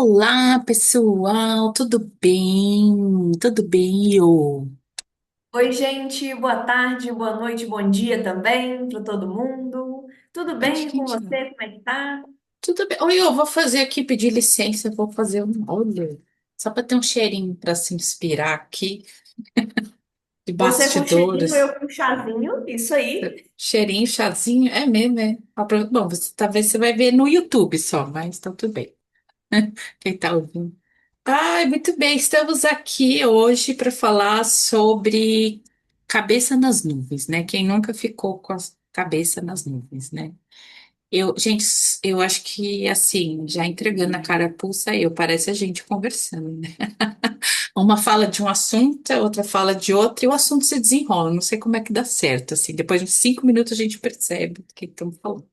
Olá, pessoal, tudo bem? Tudo bem, eu? Oi, gente, boa tarde, boa noite, bom dia também para todo mundo. Tudo Acho bem que a com gente não. você? Como é que tá? Tudo bem. Oi, eu vou fazer aqui, pedir licença, vou fazer um. Olha, só para ter um cheirinho para se inspirar aqui, de Você com cheirinho, bastidores. eu com chazinho, isso aí. Cheirinho, chazinho, é mesmo, é. Bom, talvez você vai ver no YouTube só, mas tá tudo bem. Quem tá ouvindo? Ai, muito bem, estamos aqui hoje para falar sobre cabeça nas nuvens, né? Quem nunca ficou com a cabeça nas nuvens, né? Gente, eu acho que assim, já entregando a carapuça, parece a gente conversando, né? Uma fala de um assunto, a outra fala de outro, e o assunto se desenrola. Não sei como é que dá certo, assim. Depois de 5 minutos a gente percebe do que estamos falando.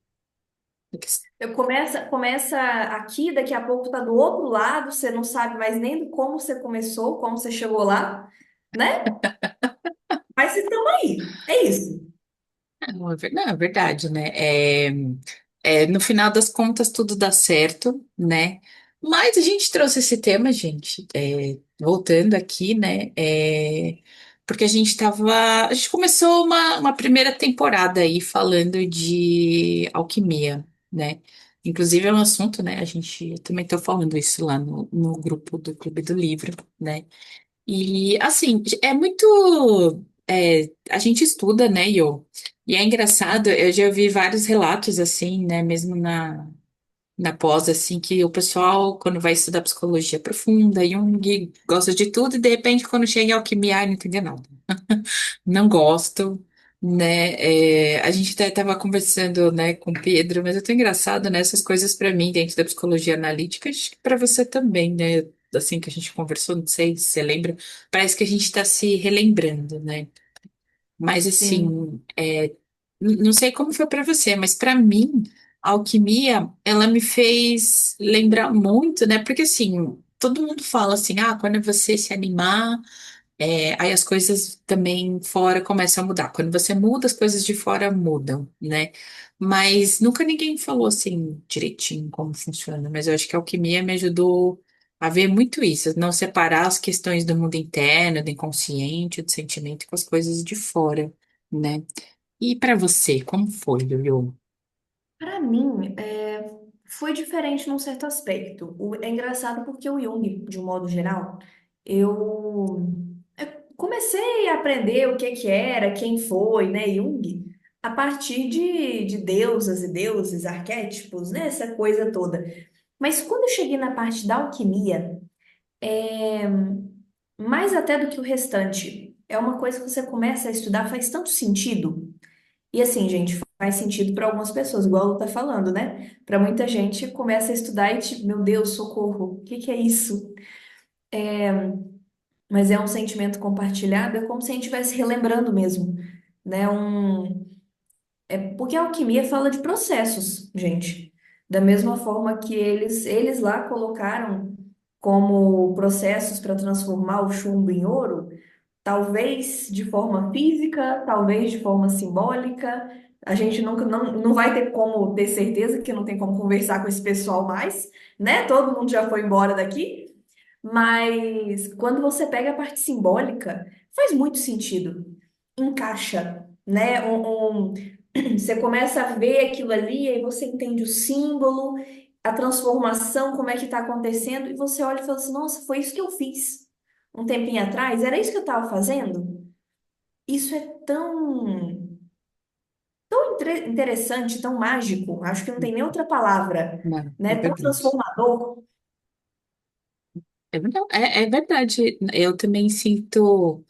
Começa aqui, daqui a pouco tá do outro lado, você não sabe mais nem do como você começou, como você chegou lá, né? Mas estamos aí, é isso. Não, é verdade, né? No final das contas, tudo dá certo, né? Mas a gente trouxe esse tema, gente, voltando aqui, né? Porque a gente começou uma primeira temporada aí falando de alquimia, né? Inclusive é um assunto, né? Eu também estou falando isso lá no grupo do Clube do Livro, né? E assim, é muito. A gente estuda, né, E é engraçado, eu já ouvi vários relatos, assim, né, mesmo na pós, assim, que o pessoal, quando vai estudar psicologia profunda, Jung gosta de tudo, e de repente, quando chega em alquimia, ai, não entende nada. Não gosto, né? A gente até estava conversando, né, com o Pedro, mas é tão engraçado, né, essas coisas para mim, dentro da psicologia analítica, acho que para você também, né? Assim que a gente conversou, não sei se você lembra, parece que a gente está se relembrando, né? Mas Sim. assim, não sei como foi para você, mas para mim, a alquimia, ela me fez lembrar muito, né? Porque assim, todo mundo fala assim, ah, quando você se animar. Aí as coisas também fora começam a mudar. Quando você muda, as coisas de fora mudam, né? Mas nunca ninguém falou assim direitinho como funciona. Mas eu acho que a alquimia me ajudou a ver muito isso, não separar as questões do mundo interno, do inconsciente, do sentimento com as coisas de fora, né? E para você, como foi, Lulu? Para mim, foi diferente num certo aspecto. É engraçado porque o Jung, de um modo geral, eu comecei a aprender o que que era, quem foi, né, Jung, a partir de deusas e deuses, arquétipos, né, essa coisa toda. Mas quando eu cheguei na parte da alquimia, mais até do que o restante, é uma coisa que você começa a estudar, faz tanto sentido. E assim, gente, faz sentido para algumas pessoas, igual ela tá falando, né? Para muita gente começa a estudar e tipo, meu Deus, socorro, o que que é isso? Mas é um sentimento compartilhado, é como se a gente estivesse relembrando mesmo, né? Porque a alquimia fala de processos, gente. Da mesma forma que eles lá colocaram como processos para transformar o chumbo em ouro, talvez de forma física, talvez de forma simbólica. A gente nunca não vai ter como ter certeza, que não tem como conversar com esse pessoal mais, né? Todo mundo já foi embora daqui. Mas quando você pega a parte simbólica, faz muito sentido. Encaixa, né? Você começa a ver aquilo ali, aí você entende o símbolo, a transformação, como é que está acontecendo, e você olha e fala assim: nossa, foi isso que eu fiz um tempinho atrás, era isso que eu estava fazendo? Isso é tão interessante, tão mágico, acho que não tem nem outra palavra, Não, é né? Tão verdade. transformador. É verdade. Eu também sinto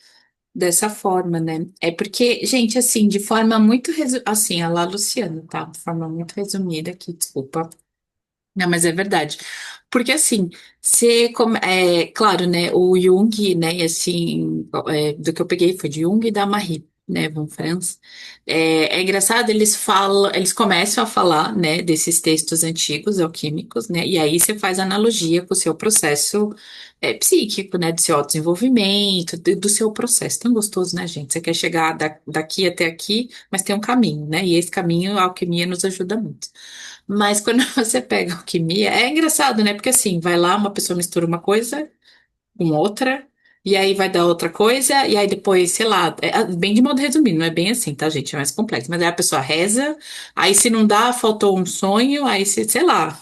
dessa forma, né? É porque, gente, assim, de forma muito assim, a lá, Luciana, tá? De forma muito resumida aqui, desculpa. Não, mas é verdade. Porque assim, claro, né? O Jung, né? E assim, do que eu peguei foi de Jung e da Marie. né, Von Franz. É engraçado, eles começam a falar, né, desses textos antigos alquímicos, né, e aí você faz analogia com o seu processo psíquico, né, do seu autodesenvolvimento, do seu processo. Tão gostoso, né, gente? Você quer chegar daqui até aqui, mas tem um caminho, né, e esse caminho a alquimia nos ajuda muito. Mas quando você pega a alquimia, é engraçado, né, porque assim, vai lá, uma pessoa mistura uma coisa com outra, e aí vai dar outra coisa, e aí depois, sei lá, bem de modo resumido, não é bem assim, tá, gente? É mais complexo. Mas aí a pessoa reza, aí se não dá, faltou um sonho, aí se, sei lá,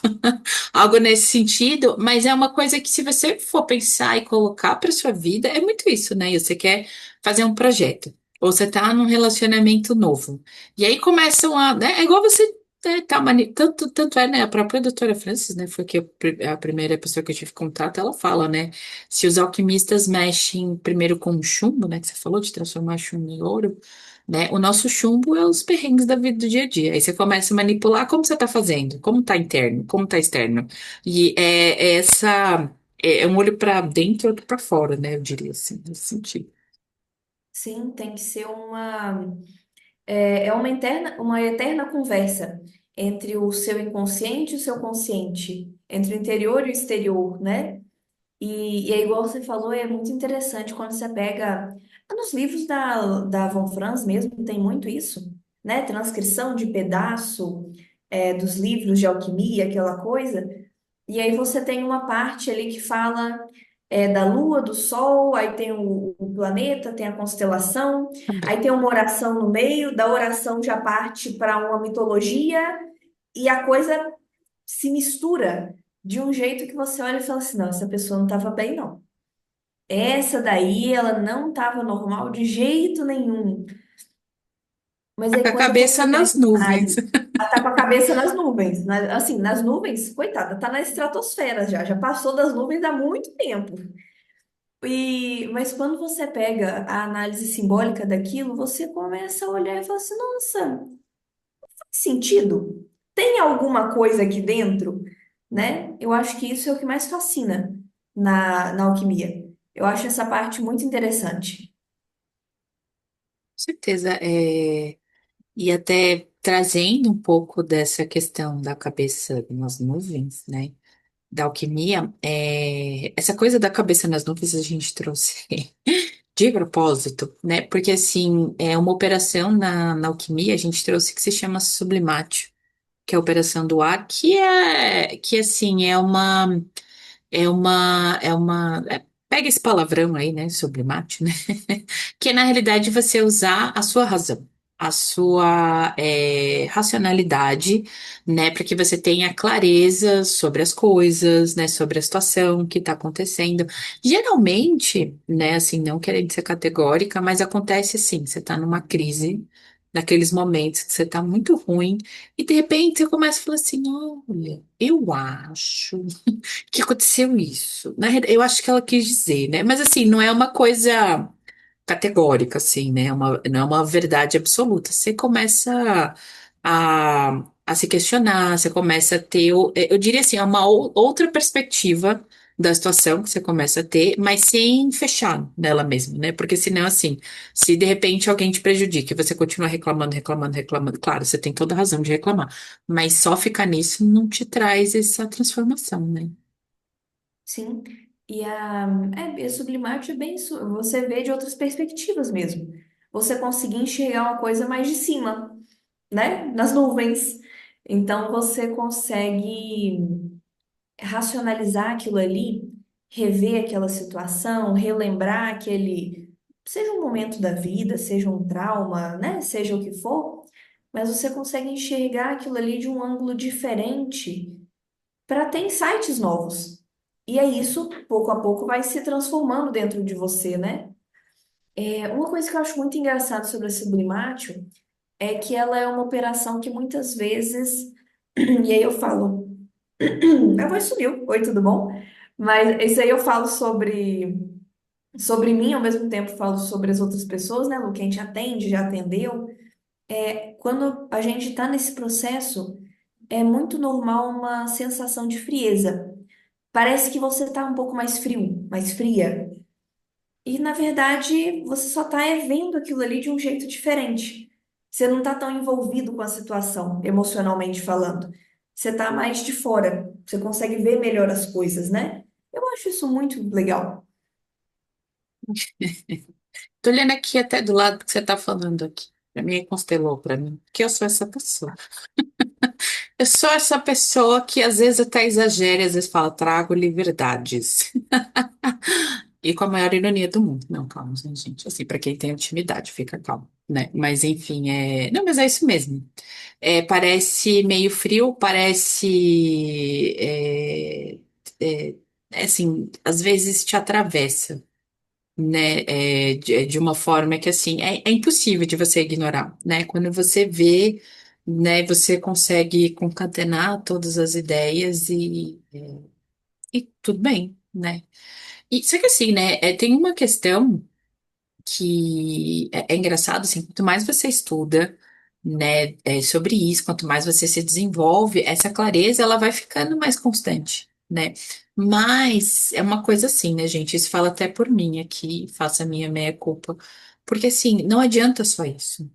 algo nesse sentido, mas é uma coisa que se você for pensar e colocar para sua vida, é muito isso, né? E você quer fazer um projeto. Ou você tá num relacionamento novo. E aí começam né? É igual você tanto é, né? A própria doutora Francis, né? Foi que a primeira pessoa que eu tive contato, ela fala, né? Se os alquimistas mexem primeiro com o chumbo, né? Que você falou de transformar chumbo em ouro, né? O nosso chumbo é os perrengues da vida do dia a dia. Aí você começa a manipular como você está fazendo, como está interno, como está externo. E é um olho para dentro e outro para fora, né? Eu diria assim, nesse sentido. Sim, tem que ser uma eterna conversa entre o seu inconsciente e o seu consciente, entre o interior e o exterior, né? E é igual você falou, é muito interessante quando você pega. Nos livros da Von Franz mesmo tem muito isso, né? Transcrição de pedaço dos livros de alquimia, aquela coisa. E aí você tem uma parte ali que fala da Lua, do Sol, aí tem o planeta, tem a constelação, aí tem uma oração no meio, da oração já parte para uma mitologia, e a coisa se mistura de um jeito que você olha e fala assim, não, essa pessoa não estava bem, não. Essa daí, ela não estava normal de jeito nenhum. Mas Tá aí com a quando você cabeça nas pega a nuvens. análise, ela tá com a cabeça nas nuvens. Assim, nas nuvens, coitada, tá na estratosfera já passou das nuvens há muito tempo. Mas quando você pega a análise simbólica daquilo, você começa a olhar e fala assim, nossa, faz sentido? Tem alguma coisa aqui dentro, né? Eu acho que isso é o que mais fascina na alquimia. Eu acho essa parte muito interessante. Com certeza. E até trazendo um pouco dessa questão da cabeça nas nuvens, né? Da alquimia, essa coisa da cabeça nas nuvens a gente trouxe de propósito, né? Porque assim, é uma operação na alquimia, a gente trouxe que se chama sublimatio, que é a operação do ar, que assim, pega esse palavrão aí, né? Sublimatio, né? Que é, na realidade, você usar a sua razão, a sua racionalidade, né, para que você tenha clareza sobre as coisas, né, sobre a situação que está acontecendo. Geralmente, né, assim, não querendo ser categórica, mas acontece assim, você está numa crise, naqueles momentos que você está muito ruim, e de repente você começa a falar assim, olha, eu acho que aconteceu isso. Eu acho que ela quis dizer, né? Mas assim, não é uma coisa categórica, assim, né? Não é uma verdade absoluta. Você começa a se questionar, você começa a ter, eu diria assim, é uma outra perspectiva da situação que você começa a ter, mas sem fechar nela mesma, né? Porque senão, assim, se de repente alguém te prejudica e você continua reclamando, reclamando, reclamando, claro, você tem toda a razão de reclamar, mas só ficar nisso não te traz essa transformação, né? Sim. E sublimate é bem isso. Você vê de outras perspectivas mesmo. Você conseguir enxergar uma coisa mais de cima, né? Nas nuvens. Então você consegue racionalizar aquilo ali, rever aquela situação, relembrar seja um momento da vida, seja um trauma, né? Seja o que for, mas você consegue enxergar aquilo ali de um ângulo diferente para ter insights novos. E é isso, pouco a pouco, vai se transformando dentro de você, né? Uma coisa que eu acho muito engraçado sobre a Sublimatio é que ela é uma operação que muitas vezes, e aí eu falo, a voz sumiu, oi, tudo bom? Mas isso aí eu falo sobre mim, ao mesmo tempo falo sobre as outras pessoas, né? Lu, que a gente atende, já atendeu. Quando a gente está nesse processo, é muito normal uma sensação de frieza. Parece que você tá um pouco mais frio, mais fria. E, na verdade, você só está vendo aquilo ali de um jeito diferente. Você não está tão envolvido com a situação, emocionalmente falando. Você está mais de fora. Você consegue ver melhor as coisas, né? Eu acho isso muito legal. Tô olhando aqui até do lado que você tá falando aqui. Pra mim, constelou pra mim. Que eu sou essa pessoa. Eu sou essa pessoa que às vezes até exagera, às vezes fala, trago-lhe verdades. E com a maior ironia do mundo. Não, calma, né, gente. Assim, pra quem tem intimidade, fica calmo, né? Mas enfim, é. Não, mas é isso mesmo. É, parece meio frio, parece. Assim, às vezes te atravessa, né? De uma forma que, assim, é impossível de você ignorar, né? Quando você vê, né, você consegue concatenar todas as ideias e tudo bem, né? E só que assim, né, tem uma questão que é engraçado, assim, quanto mais você estuda, né, sobre isso, quanto mais você se desenvolve, essa clareza, ela vai ficando mais constante, né? Mas é uma coisa assim, né, gente? Isso fala até por mim aqui, faço a minha meia-culpa. Porque, assim, não adianta só isso,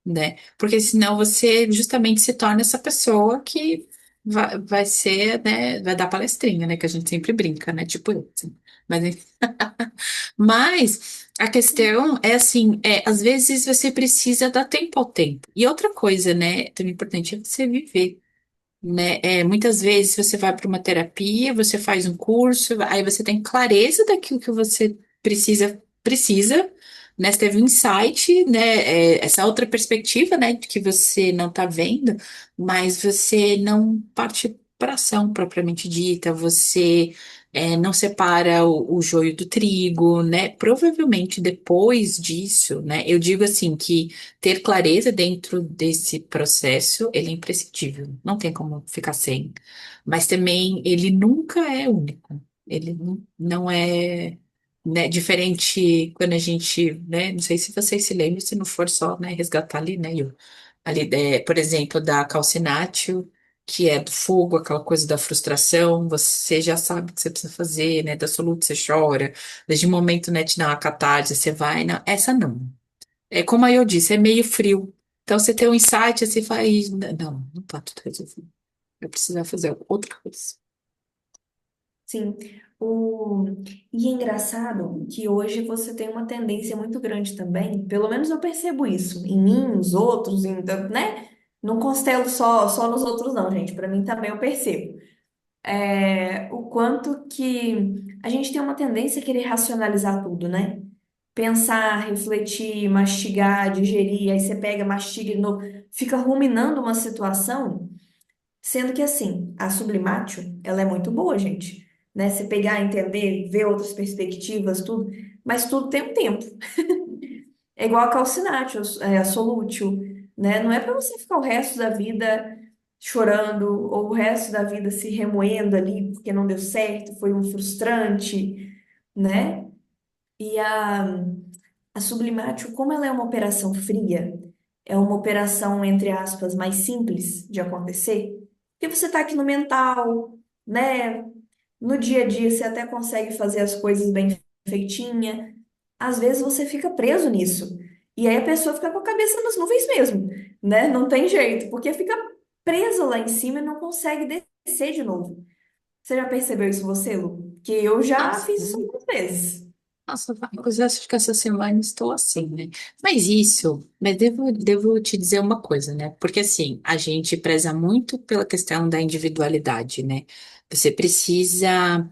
né? Porque senão você justamente se torna essa pessoa que vai ser, né, vai dar palestrinha, né? Que a gente sempre brinca, né? Tipo eu, assim. Mas a questão é assim, às vezes você precisa dar tempo ao tempo. E outra coisa, né, também importante é você viver, né? Muitas vezes você vai para uma terapia, você faz um curso, aí você tem clareza daquilo que você precisa, né? Você teve um insight, né? Essa outra perspectiva, né, de que você não está vendo, mas você não parte para ação propriamente dita, você não separa o joio do trigo, né? Provavelmente depois disso, né? Eu digo assim que ter clareza dentro desse processo, ele é imprescindível, não tem como ficar sem. Mas também ele nunca é único. Ele não é, né, diferente quando a gente, né, não sei se vocês se lembram, se não for só, né, resgatar ali, né, ali, por exemplo, da calcinátil, que é do fogo, aquela coisa da frustração, você já sabe o que você precisa fazer, né, da soluta você chora, desde o momento, né, te dá uma catarse, você vai, não, essa não. É como aí eu disse, é meio frio. Então você tem um insight, você faz, não tá tudo resolvido. Eu preciso fazer outra coisa. Sim. O... E é engraçado que hoje você tem uma tendência muito grande também, pelo menos eu percebo isso, em mim, nos outros, né? Não constelo só nos outros, não, gente. Para mim também eu percebo. O quanto que a gente tem uma tendência a querer racionalizar tudo, né? Pensar, refletir, mastigar, digerir, aí você pega, mastiga de novo, fica ruminando uma situação, sendo que assim, a Sublimatio, ela é muito boa, gente, né? Você pegar, entender, ver outras perspectivas, tudo, mas tudo tem um tempo. É igual a Calcinatio, a Solútil, né? Não é para você ficar o resto da vida chorando ou o resto da vida se remoendo ali porque não deu certo, foi um frustrante, né? E a Sublimatio, como ela é uma operação fria, é uma operação, entre aspas, mais simples de acontecer, porque você está aqui no mental, né? No dia a dia você até consegue fazer as coisas bem feitinha. Às vezes você fica preso nisso. E aí a pessoa fica com a cabeça nas nuvens mesmo, né? Não tem jeito, porque fica presa lá em cima e não consegue descer de novo. Você já percebeu isso você, Lu? Que eu já Nossa, fiz isso algumas vezes. nossa, eu acho que essa semana estou assim, né? Mas devo te dizer uma coisa, né? Porque assim, a gente preza muito pela questão da individualidade, né? Você precisa.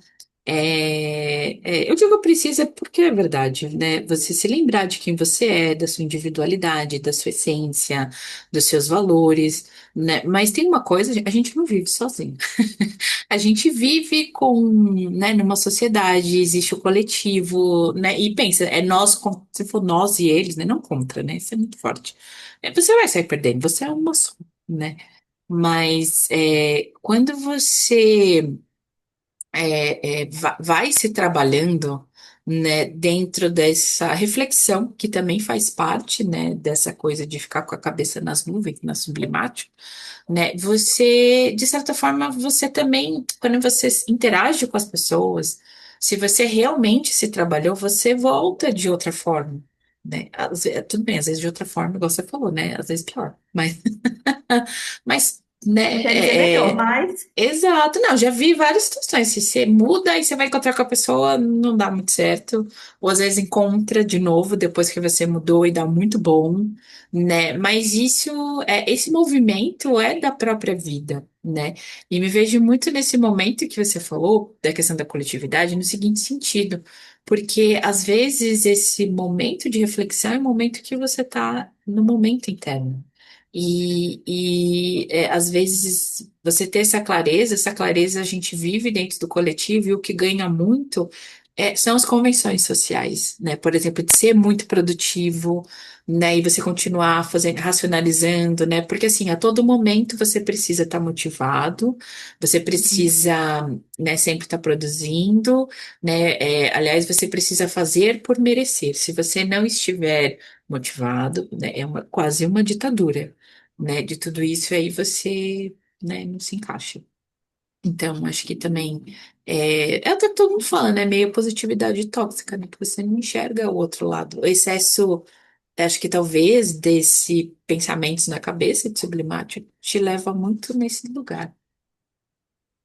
Eu digo precisa porque é verdade, né? Você se lembrar de quem você é, da sua individualidade, da sua essência, dos seus valores, né? Mas tem uma coisa, a gente não vive sozinho. A gente vive né, numa sociedade, existe o coletivo, né? E pensa, se for nós e eles, né? Não contra, né? Isso é muito forte. Você vai sair perdendo, você é uma só, né? Mas quando você vai se trabalhando, né, dentro dessa reflexão, que também faz parte, né, dessa coisa de ficar com a cabeça nas nuvens, na sublimática, né, você, de certa forma, você também, quando você interage com as pessoas, Se você realmente se trabalhou, você volta de outra forma, né? Tudo bem, às vezes de outra forma, igual você falou, né? Às vezes pior, mas, mas, né? Não quer dizer melhor, mas Exato, não, já vi várias situações. Se você muda e você vai encontrar com a pessoa, não dá muito certo. Ou às vezes encontra de novo depois que você mudou e dá muito bom, né? Mas esse movimento é da própria vida, né? E me vejo muito nesse momento que você falou, da questão da coletividade, no seguinte sentido, porque às vezes esse momento de reflexão é o momento que você está no momento interno. Às vezes você ter essa clareza a gente vive dentro do coletivo e o que ganha muito são as convenções sociais, né? Por exemplo, de ser muito produtivo, né? E você continuar fazendo, racionalizando, né? Porque assim, a todo momento você precisa estar motivado, você precisa, né, sempre estar produzindo, né? Aliás, você precisa fazer por merecer. Se você não estiver motivado, né, quase uma ditadura, né, de tudo isso, aí você, né, não se encaixa. Então, acho que também é o que todo mundo fala, né, meio positividade tóxica, né, que você não enxerga o outro lado. O excesso, acho que talvez desse pensamentos na cabeça de sublimático te leva muito nesse lugar.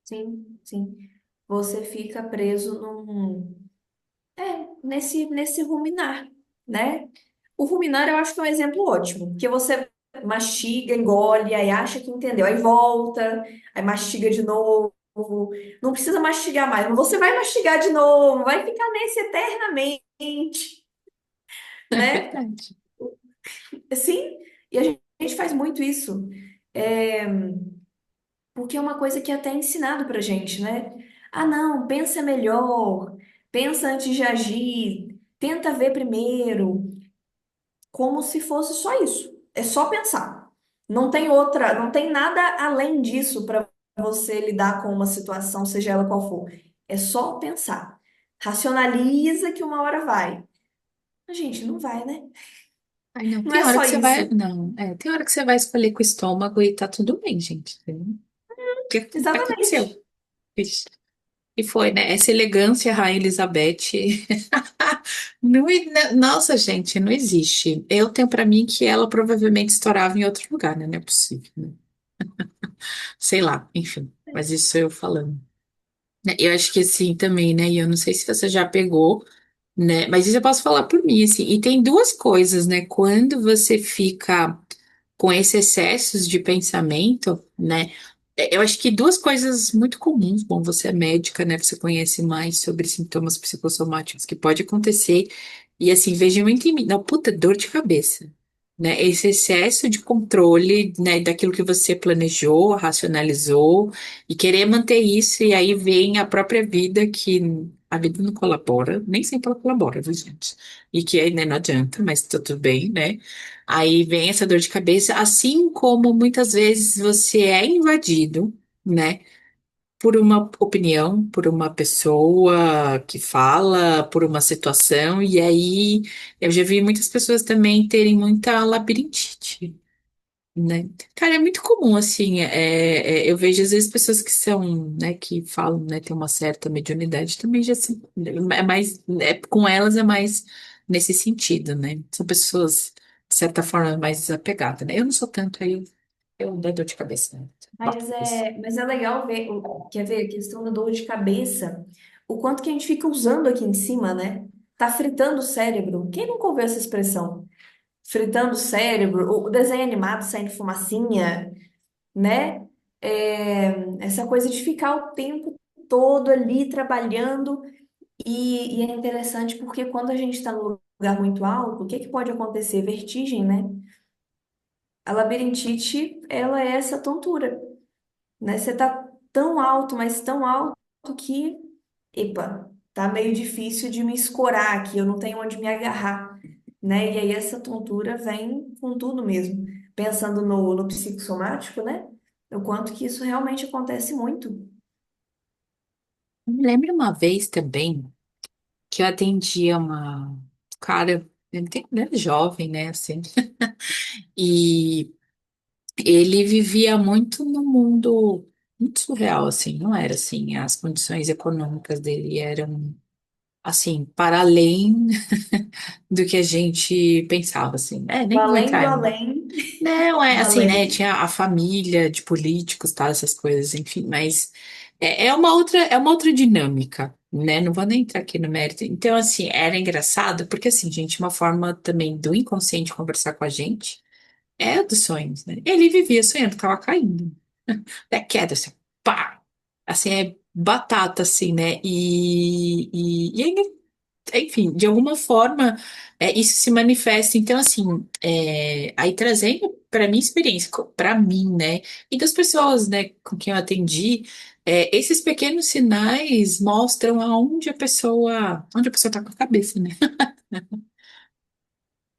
sim, sim. Você fica preso nesse ruminar, né? O ruminar eu acho que é um exemplo ótimo, porque você mastiga, engole, aí acha que entendeu, aí volta, aí mastiga de novo. Não precisa mastigar mais, mas você vai mastigar de novo, vai ficar nesse eternamente, É né? verdade. Sim, e a gente faz muito isso. É, porque é uma coisa que é até ensinado pra gente, né? Ah, não, pensa melhor, pensa antes de agir, tenta ver primeiro, como se fosse só isso. É só pensar. Não tem outra, não tem nada além disso para você lidar com uma situação, seja ela qual for. É só pensar. Racionaliza que uma hora vai. A gente não vai, né? Ai, não, Não tem é hora só que você vai. isso. Não, tem hora que você vai escolher com o estômago e tá tudo bem, gente. O que aconteceu? Exatamente. Vixe. E foi, né? Essa elegância, Rainha Elizabeth. Nossa, gente, não existe. Eu tenho pra mim que ela provavelmente estourava em outro lugar, né? Não é possível, né? Sei lá, enfim. Mas isso eu falando. Eu acho que assim também, né? E eu não sei se você já pegou, né? Mas isso eu posso falar por mim, assim. E tem duas coisas, né? Quando você fica com esses excessos de pensamento, né? Eu acho que duas coisas muito comuns. Bom, você é médica, né? Você conhece mais sobre sintomas psicossomáticos que pode acontecer. E assim, veja muito em mim. Não, puta, dor de cabeça. Né? Esse excesso de controle, né, daquilo que você planejou, racionalizou, e querer manter isso, e aí vem a própria vida que a vida não colabora, nem sempre ela colabora, viu, gente? E que aí, né, não adianta, mas tá tudo bem, né? Aí vem essa dor de cabeça, assim como muitas vezes você é invadido, né, por uma opinião, por uma pessoa que fala, por uma situação, e aí eu já vi muitas pessoas também terem muita labirintite, né? Cara, é muito comum, assim, eu vejo às vezes pessoas que são, né, que falam, né, tem uma certa mediunidade, também já se, é mais, com elas é mais nesse sentido, né? São pessoas, de certa forma, mais desapegadas, né? Eu não sou tanto, aí eu dou dor de cabeça, né? Boto isso. Mas é legal ver, quer ver, a questão da dor de cabeça, o quanto que a gente fica usando aqui em cima, né? Tá fritando o cérebro. Quem nunca ouviu essa expressão? Fritando o cérebro, o desenho animado saindo fumacinha, né? Essa coisa de ficar o tempo todo ali trabalhando. E é interessante porque quando a gente está num lugar muito alto, o que que pode acontecer? Vertigem, né? A labirintite, ela é essa tontura, né? Você tá tão alto, mas tão alto que, epa, tá meio difícil de me escorar aqui, eu não tenho onde me agarrar, né? E aí essa tontura vem com tudo mesmo. Pensando no psicossomático, né? O quanto que isso realmente acontece muito. Eu me lembro uma vez também que eu atendia uma cara, né, jovem, né, assim, e ele vivia muito no mundo muito surreal, assim, não era assim, as condições econômicas dele eram. assim, para além do que a gente pensava, assim. O Nem vou além do entrar. além Não, é do assim, né? além. Tinha a família de políticos, tá? Essas coisas, enfim, mas é uma outra dinâmica, né? Não vou nem entrar aqui no mérito. Então, assim, era engraçado, porque assim, gente, uma forma também do inconsciente conversar com a gente é dos sonhos, né? Ele vivia sonhando que tava caindo. É queda, assim, pá! Assim, é batata, assim, né? Enfim, de alguma forma, isso se manifesta. Então, assim, aí trazendo para minha experiência, para mim, né, e das pessoas, né, com quem eu atendi, esses pequenos sinais mostram onde a pessoa está com a cabeça, né?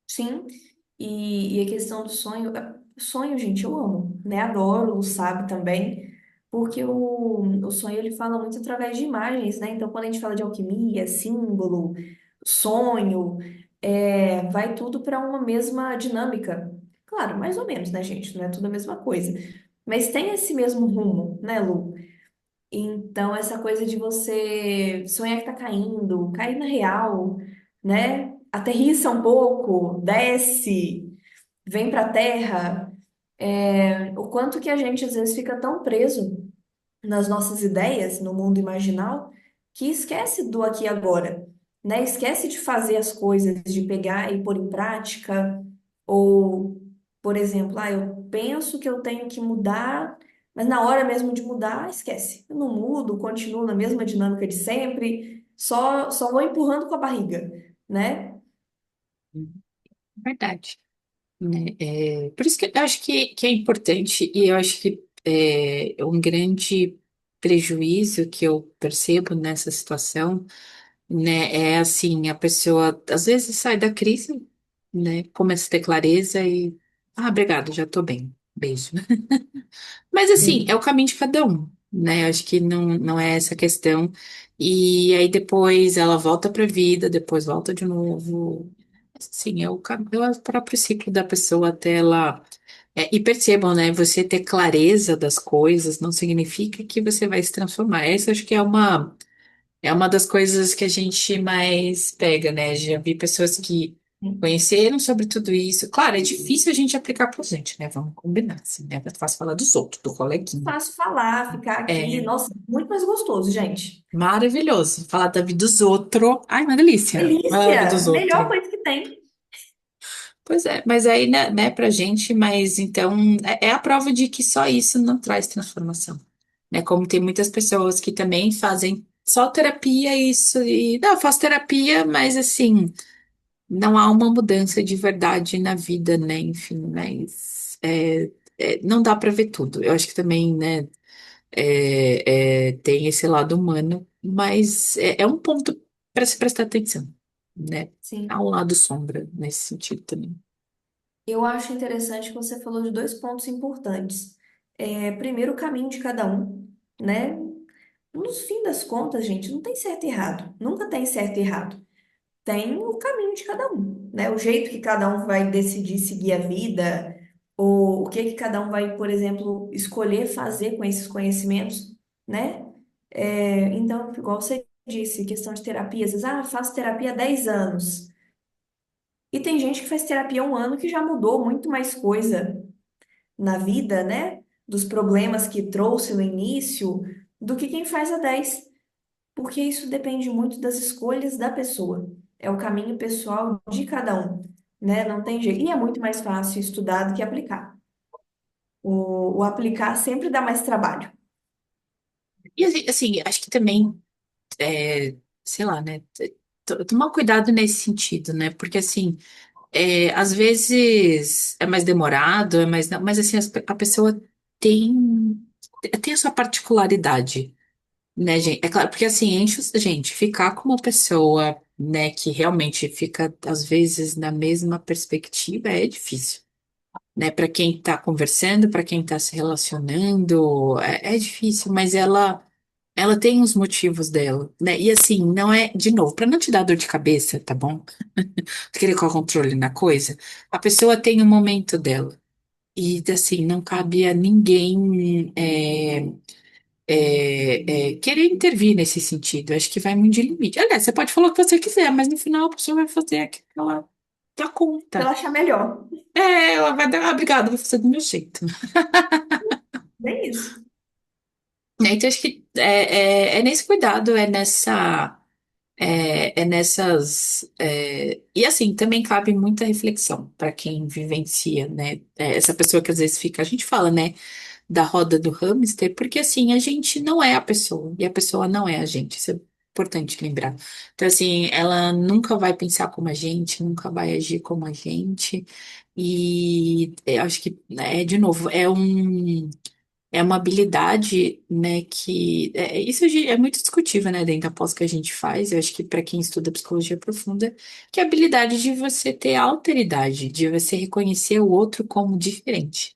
Sim, e a questão do sonho, sonho, gente, eu amo, né? Adoro, o sabe também, porque o sonho ele fala muito através de imagens, né? Então, quando a gente fala de alquimia, símbolo, sonho, vai tudo para uma mesma dinâmica. Claro, mais ou menos, né, gente? Não é tudo a mesma coisa. Mas tem esse mesmo rumo, né, Lu? Então, essa coisa de você sonhar que tá caindo, cair na real, né? Aterrissa um pouco, desce, vem pra terra. O quanto que a gente às vezes fica tão preso nas nossas ideias, no mundo imaginal, que esquece do aqui e agora, né? Esquece de fazer as coisas, de pegar e pôr em prática, ou, por exemplo, eu penso que eu tenho que mudar, mas na hora mesmo de mudar, esquece. Eu não mudo, continuo na mesma dinâmica de sempre, só vou empurrando com a barriga, né? Verdade. Né? Por isso que eu acho que é importante, e eu acho que um grande prejuízo que eu percebo nessa situação, né, é assim, a pessoa às vezes sai da crise, né, começa a ter clareza e, obrigado, já tô bem, beijo. Mas assim, é o Sim. caminho de cada um, né? Eu acho que não é essa questão. E aí depois ela volta para a vida, depois volta de novo. Sim, é o próprio ciclo da pessoa até ela. E percebam, né? Você ter clareza das coisas não significa que você vai se transformar. Essa acho que é uma das coisas que a gente mais pega, né? Já vi pessoas que conheceram sobre tudo isso. Claro, é difícil a gente aplicar pra gente, né? Vamos combinar, assim, né? É fácil falar dos outros, do coleguinha. Fácil falar, ficar aqui, É nossa, muito mais gostoso, gente. maravilhoso. Falar da vida dos outros. Ai, uma delícia. Falar da vida dos Delícia! Melhor outros. coisa que tem. Pois é, mas aí, né, pra gente, mas então, é a prova de que só isso não traz transformação. Né? Como tem muitas pessoas que também fazem só terapia, isso, e, não, eu faço terapia, mas assim. Não há uma mudança de verdade na vida, né? Enfim, mas não dá para ver tudo. Eu acho que também, né, tem esse lado humano, mas é um ponto para se prestar atenção, né? Sim. Há um lado sombra nesse sentido também. Eu acho interessante que você falou de dois pontos importantes. Primeiro, o caminho de cada um, né? No fim das contas, gente, não tem certo e errado. Nunca tem certo e errado. Tem o caminho de cada um, né? O jeito que cada um vai decidir seguir a vida, ou o que que cada um vai, por exemplo, escolher fazer com esses conhecimentos, né? Então, igual você disse, questão de terapia, às vezes, faço terapia há 10 anos. E tem gente que faz terapia há um ano que já mudou muito mais coisa na vida, né? Dos problemas que trouxe no início, do que quem faz há 10, porque isso depende muito das escolhas da pessoa. É o caminho pessoal de cada um, né? Não tem jeito. E é muito mais fácil estudar do que aplicar. O aplicar sempre dá mais trabalho. E assim, acho que também, sei lá, né? Tomar cuidado nesse sentido, né? Porque assim, às vezes é mais demorado, mas assim, a pessoa tem, tem a sua particularidade. Né, gente? É claro, porque assim, gente, ficar com uma pessoa, né, que realmente fica, às vezes, na mesma perspectiva é difícil, né? Para quem tá conversando, para quem tá se relacionando, é difícil, mas ela tem os motivos dela, né? E assim, não é, de novo, para não te dar dor de cabeça, tá bom? Querer colocar controle na coisa, a pessoa tem o momento dela. E assim, não cabe a ninguém. querer intervir nesse sentido. Eu acho que vai muito de limite. Aliás, você pode falar o que você quiser, mas no final a pessoa vai fazer aquilo que ela dá Que ela conta. achar melhor. Ela vai dar, obrigada, vou fazer do meu jeito. Bem isso. Né? Então, acho que é nesse cuidado, é nessas. E assim, também cabe muita reflexão para quem vivencia, né? Essa pessoa que às vezes fica, a gente fala, né, da roda do hamster, porque assim, a gente não é a pessoa e a pessoa não é a gente. Isso é importante lembrar. Então, assim, ela nunca vai pensar como a gente, nunca vai agir como a gente. E eu acho que, de novo, é uma habilidade, né, que isso é muito discutível, né, dentro da pós que a gente faz. Eu acho que para quem estuda psicologia profunda, que é a habilidade de você ter alteridade, de você reconhecer o outro como diferente,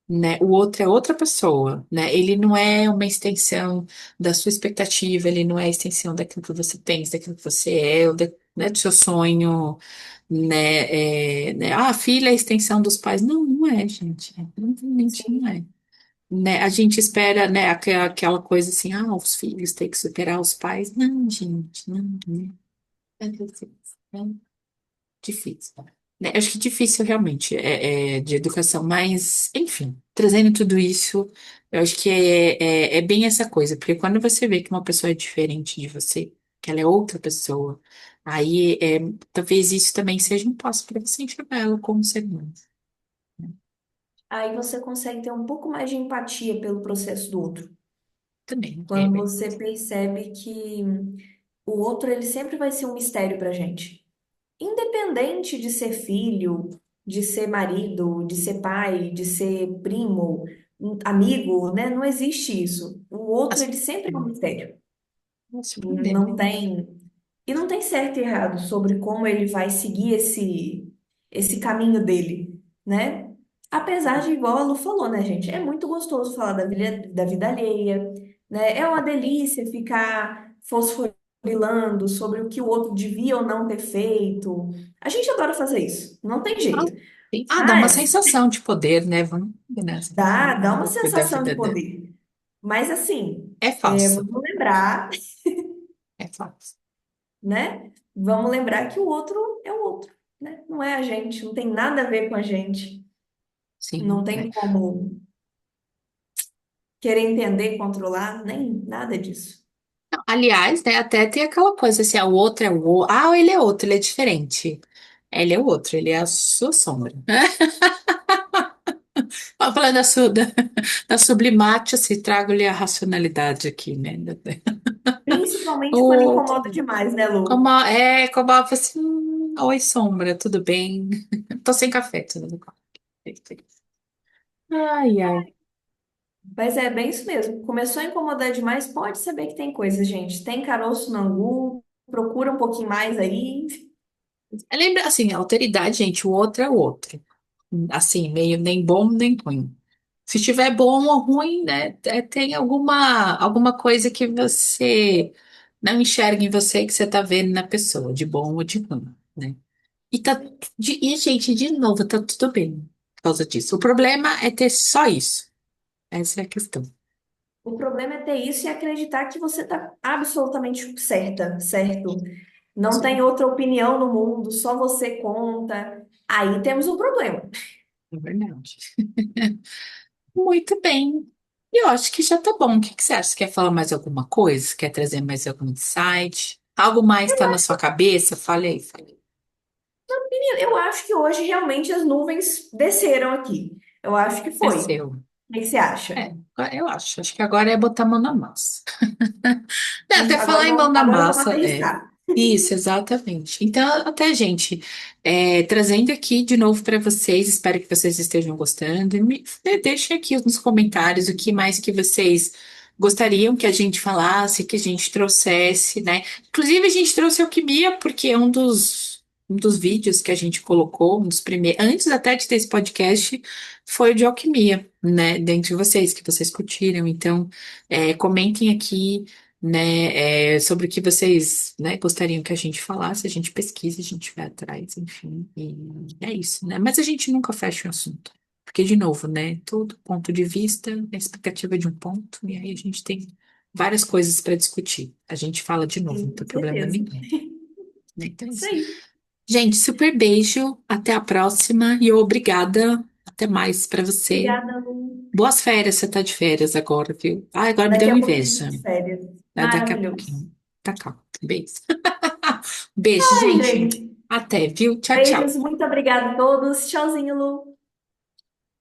né? O outro é outra pessoa, né? Ele não é uma extensão da sua expectativa, ele não é a extensão daquilo que você pensa, daquilo que você é, ou né, do seu sonho, né? A filha é a extensão dos pais. Não, não é, gente. Realmente não Sim, é. Né? A gente espera, né, aquela coisa assim, os filhos têm que superar os pais. Não, gente, não, não. É difícil. É difícil. Né? Eu acho que difícil realmente de educação, mas, enfim, trazendo tudo isso, eu acho que é bem essa coisa, porque quando você vê que uma pessoa é diferente de você, que ela é outra pessoa, aí talvez isso também seja um passo para você enxergar ela como ser humano. Né? aí você consegue ter um pouco mais de empatia pelo processo do outro. Também, Quando você percebe que o outro ele sempre vai ser um mistério pra gente. Independente de ser filho, de ser marido, de ser pai, de ser primo, amigo, né? Não existe isso. O a outro ele sempre é um surpreender, mistério. a Não surpreender. tem e não tem certo e errado sobre como ele vai seguir esse caminho dele, né? Apesar de, igual a Lu falou, né, gente? É muito gostoso falar da vida alheia, né? É uma delícia ficar fosforilando sobre o que o outro devia ou não ter feito. A gente adora fazer isso, não tem Ah, jeito. sim. Dá uma Mas sensação de poder, né? Vamos combinar assim. dá Um uma pouco da sensação de vida dela. poder. Mas assim, É falso. vamos lembrar, É falso. né? Vamos lembrar que o outro é o outro, né? Não é a gente, não tem nada a ver com a gente. Não Sim. tem como querer entender e controlar, nem nada disso. Aliás, né, até tem aquela coisa assim, o outro é o outro. Ele é outro, ele é diferente. Ele é o outro, ele é a sua sombra. Vamos falar da sublimate, se trago-lhe a racionalidade aqui, né? O Principalmente quando incomoda outro. demais, né, Lu? Como a assim, oi, sombra, tudo bem? Tô sem café, tudo bem. Ai, ai. Mas é bem isso mesmo. Começou a incomodar demais, pode saber que tem coisa, gente. Tem caroço no angu, procura um pouquinho mais aí. Lembra, assim, a alteridade, gente, o outro é o outro. Assim, meio nem bom nem ruim. Se tiver bom ou ruim, né, tem alguma coisa que você não enxerga em você que você tá vendo na pessoa, de bom ou de ruim, né? Gente, de novo, tá tudo bem por causa disso. O problema é ter só isso. Essa é a questão. O problema é ter isso e acreditar que você está absolutamente certa, certo? Não tem Sim, outra opinião no mundo, só você conta. Aí temos um problema. é verdade. Muito bem. Eu acho que já tá bom. O que que você acha? Você quer falar mais alguma coisa? Quer trazer mais algum insight? Algo mais está na sua cabeça? Fale aí, fale aí. Menina, eu acho que hoje realmente as nuvens desceram aqui. Eu acho que É foi. O seu. que você acha? Eu acho. Acho que agora é botar a mão na massa. Né, até Agora falar em mão vamos, na agora vamos massa, aterrissar. isso, exatamente. Então, até, gente, trazendo aqui de novo para vocês, espero que vocês estejam gostando. E deixem aqui nos comentários o que mais que vocês gostariam que a gente falasse, que a gente trouxesse, né? Inclusive, a gente trouxe alquimia, porque é um dos vídeos que a gente colocou, um dos primeiros, antes até de ter esse podcast, foi o de alquimia, né? Dentre vocês, que vocês curtiram. Então, comentem aqui, né, sobre o que vocês, né, gostariam que a gente falasse, a gente pesquisa, a gente vai atrás, enfim, e é isso, né? Mas a gente nunca fecha o assunto. Porque, de novo, né? Todo ponto de vista é a expectativa de um ponto, e aí a gente tem várias coisas para discutir. A gente fala de novo, não Sim, com tem problema certeza. nenhum, né? Então é Isso isso. aí. Gente, super beijo, até a próxima e obrigada. Até mais para você. Obrigada, Lu. Boas férias, você tá de férias agora, viu? Ai, agora me Daqui deu a pouquinho inveja. de férias. Daqui a Maravilhoso. pouquinho. Tá calma. Beijo. Beijo, Ai, gente. gente. Até, viu? Tchau, Beijos, tchau. muito obrigada a todos. Tchauzinho, Lu.